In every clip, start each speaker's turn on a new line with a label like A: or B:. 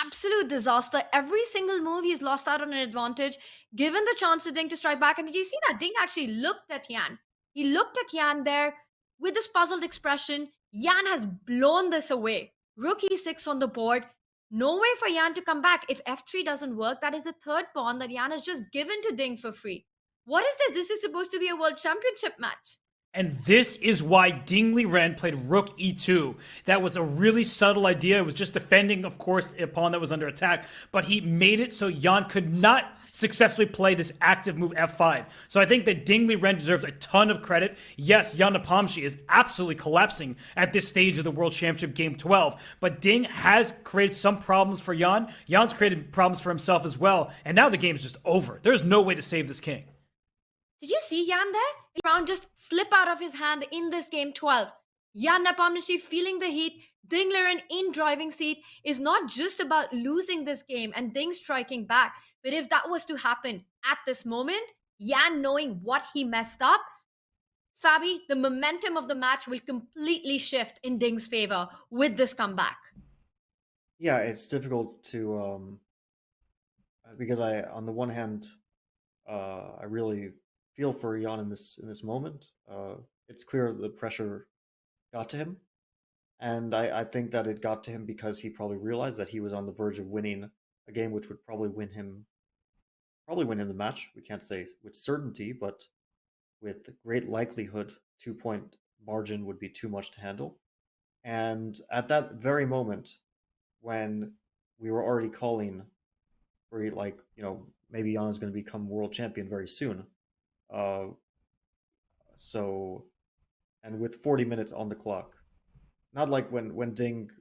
A: absolute disaster. Every single move, he's lost out on an advantage. Given the chance to Ding to strike back, and did you see that? Ding actually looked at Yan. He looked at Yan there with this puzzled expression. Yan has blown this away. Rook e6 on the board. No way for Yan to come back. If f3 doesn't work, that is the third pawn that Yan has just given to Ding for free. What is this? This is supposed to be a world championship match.
B: And this is why liren played rook e2. That was a really subtle idea. It was just defending, of course, a pawn that was under attack. But he made it so Yan could not successfully play this active move f5. So I think that liren deserves a ton of credit. Yes, Jan Nepomniachtchi is absolutely collapsing at this stage of the World Championship Game 12. But Ding has created some problems for Jan. Jan's created problems for himself as well. And now the game's just over. There's no way to save this king.
A: Did you see Yan there? The round just slip out of his hand in this game 12. Jan Nepomniachtchi feeling the heat. Ding Liren in driving seat is not just about losing this game and Ding striking back. But if that was to happen at this moment, Yan knowing what he messed up, Fabi, the momentum of the match will completely shift in Ding's favor with this comeback.
C: Yeah, it's difficult to because on the one hand, I really feel for Jan in this moment. It's clear the pressure got to him, and I think that it got to him because he probably realized that he was on the verge of winning a game which would probably win him the match. We can't say with certainty, but with great likelihood, 2-point margin would be too much to handle. And at that very moment, when we were already calling for, like, maybe Jan is going to become world champion very soon. And with 40 minutes on the clock, not like when Ding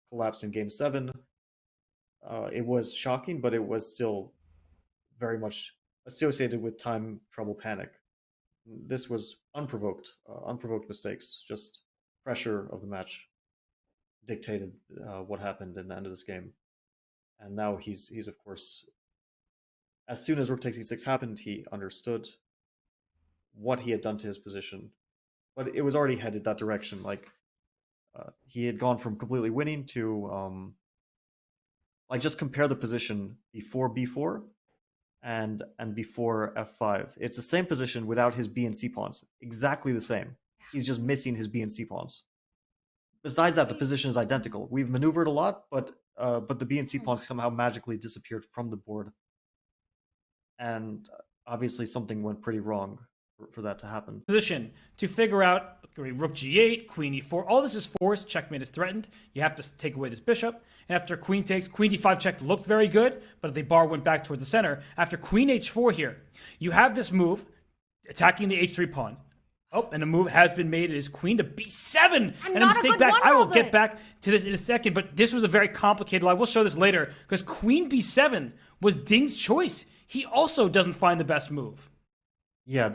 C: collapsed in game 7, it was shocking, but it was still very much associated with time, trouble, panic. This was unprovoked mistakes, just pressure of the match dictated what happened in the end of this game. And now he's of course, as soon as rook takes e6 happened, he understood what he had done to his position, but it was already headed that direction. Like he had gone from completely winning to like, just compare the position before b4 and before f5. It's the same position without his b and c pawns, exactly the same. He's just missing his b and c pawns. Besides that, the position is identical. We've maneuvered a lot, but the b and c pawns somehow magically disappeared from the board, and obviously something went pretty wrong for that to happen.
B: Position to figure out rook g8, queen e4. All this is forced. Checkmate is threatened. You have to take away this bishop. And after queen takes, queen d5 check looked very good, but the bar went back towards the center. After queen h4 here, you have this move attacking the h3 pawn. Oh, and a move has been made. It is queen to b7 and a mistake back. I will get back to this in a second, but this was a very complicated. I will show this later because queen b7 was Ding's choice. He also doesn't find the best move.
C: Yeah,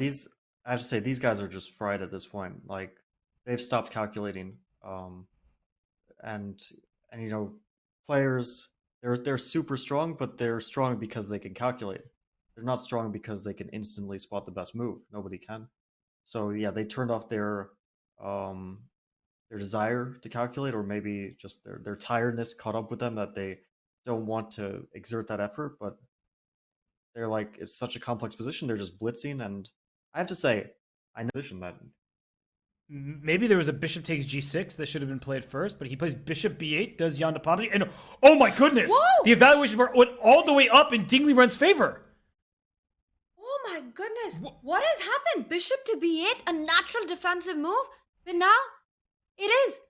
C: I have to say, these guys are just fried at this point. Like, they've stopped calculating. And players, they're super strong, but they're strong because they can calculate. They're not strong because they can instantly spot the best move. Nobody can. So yeah, they turned off their desire to calculate, or maybe just their tiredness caught up with them that they don't want to exert that effort, but they're like, it's such a complex position, they're just blitzing. And I have to say, I know position that
B: maybe there was a bishop takes g6 that should have been played first, but he plays bishop b8, does Jan Nepomniachtchi, and oh my goodness,
A: whoa!
B: The evaluation bar went all the way up in liren's favor.
A: Oh my goodness, what has happened? Bishop to b8, a natural defensive move, but now it is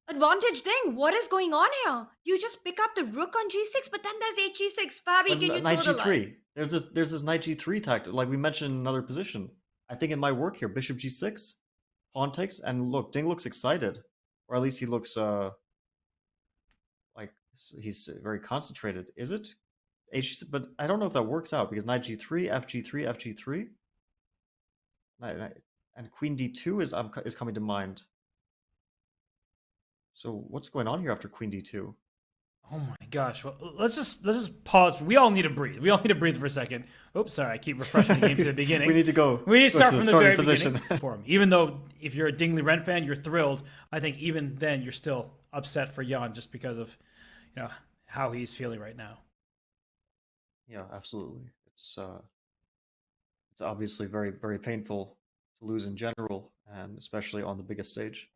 A: advantage Ding. What is going on here? You just pick up the rook on g6, but then there's hg6. Fabi, can you
C: knight
A: throw the
C: g3.
A: line?
C: There's this knight g3 tactic, like we mentioned in another position. I think it might work here. Bishop g6, pawn takes, and look, Ding looks excited, or at least he looks like he's very concentrated. Is it? But I don't know if that works out because knight g3, f g3, and queen d2 is coming to mind. So what's going on here after queen d2?
B: Oh my gosh! Well, let's just pause. We all need to breathe. We all need to breathe for a second. Oops, sorry. I keep refreshing the game to the beginning.
C: We need to go.
B: We need to start from the very
C: position.
B: beginning for him. Even though if you're a Liren fan, you're thrilled. I think even then you're still upset for Jan just because of how he's feeling right now.
C: Yeah, absolutely. It's obviously very, very painful to lose in general, and especially on the biggest stage.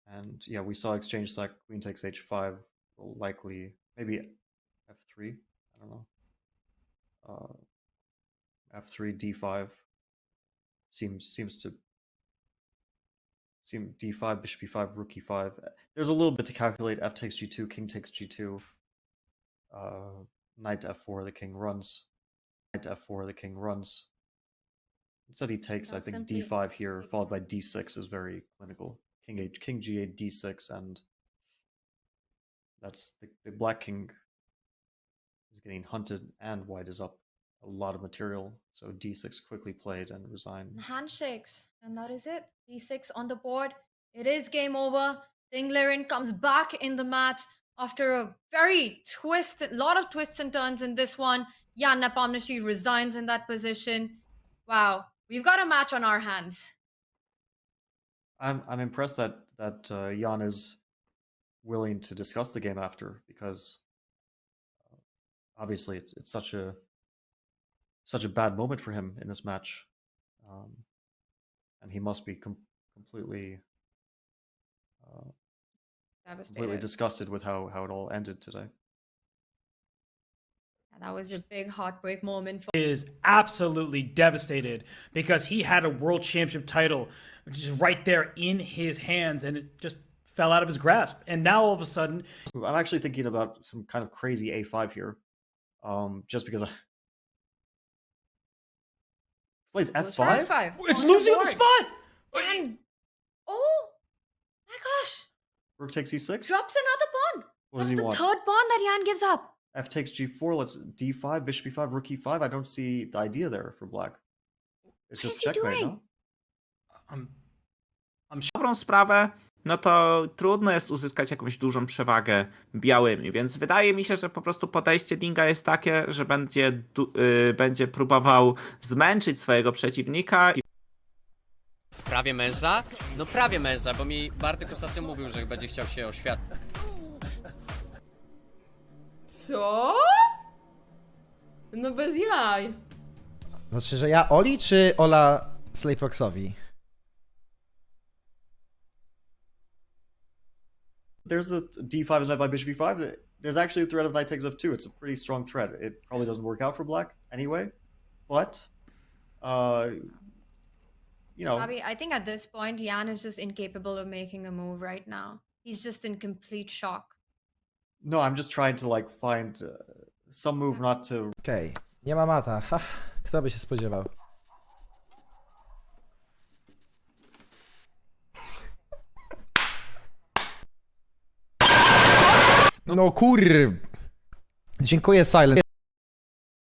C: And yeah, we saw exchange sack, queen takes h5, will likely maybe f3. I don't know. F3, d5 seems to seem d5, bishop e5, rook e5. There's a little bit to calculate. F takes g2, king takes g2. Knight f4, the king runs. Knight f4, the king runs. Instead he takes,
A: No,
C: I think
A: simply
C: d5 here,
A: take
C: followed by d6 is very clinical. King g8, d6, and that's the black king is getting hunted, and white is up a lot of material. So d6 quickly played and resigned.
A: Handshakes, and that is it. D6 on the board. It is game over. Ding Liren comes back in the match after a lot of twists and turns in this one. Jan Nepomniachtchi resigns in that position. Wow, we've got a match on our hands.
C: I'm impressed that Jan is willing to discuss the game after, because obviously it's such a bad moment for him in this match, and he must be completely disgusted with how it all ended today.
A: That was a big heartbreak moment for
B: Is absolutely devastated because he had a world championship title just right there in his hands, and it just fell out of his grasp. And now all of a sudden,
C: I'm actually thinking about some kind of crazy a5 here, just because plays f5.
A: F5
B: it's
A: on
B: losing
A: board.
B: the spot.
A: And oh my gosh,
C: Rook takes e6.
A: drops another pawn.
C: What does
A: That's
C: he want?
A: the third pawn that Jan gives up.
C: F takes g4. Let's d5, bishop e5, rook e5. I don't see the idea there for black. It's
A: What
C: just
A: is he
C: checkmate,
A: doing?
C: no?
D: Dobrą sprawę, no to trudno jest uzyskać jakąś dużą przewagę białymi, więc wydaje mi się, że po prostu podejście Dinga jest takie, że będzie próbował zmęczyć swojego przeciwnika.
E: Prawie męża? No prawie męża, bo mi Bartek ostatnio mówił, że będzie chciał się oświadczyć.
F: Co? No bez jaj.
G: Znaczy, że ja Oli czy Ola Slayproxowi?
C: There's the d5 is met by bishop e5. There's actually a threat of knight takes f2. It's a pretty strong threat. It probably doesn't work out for black anyway, but you know.
A: Bobby, I think at this point, Jan is just incapable of making a move right now. He's just in complete shock.
C: No, I'm just trying to like find some move not to.
G: Okej, nie ma mata. Ha, kto by się spodziewał? No kur... Dziękuję Silent.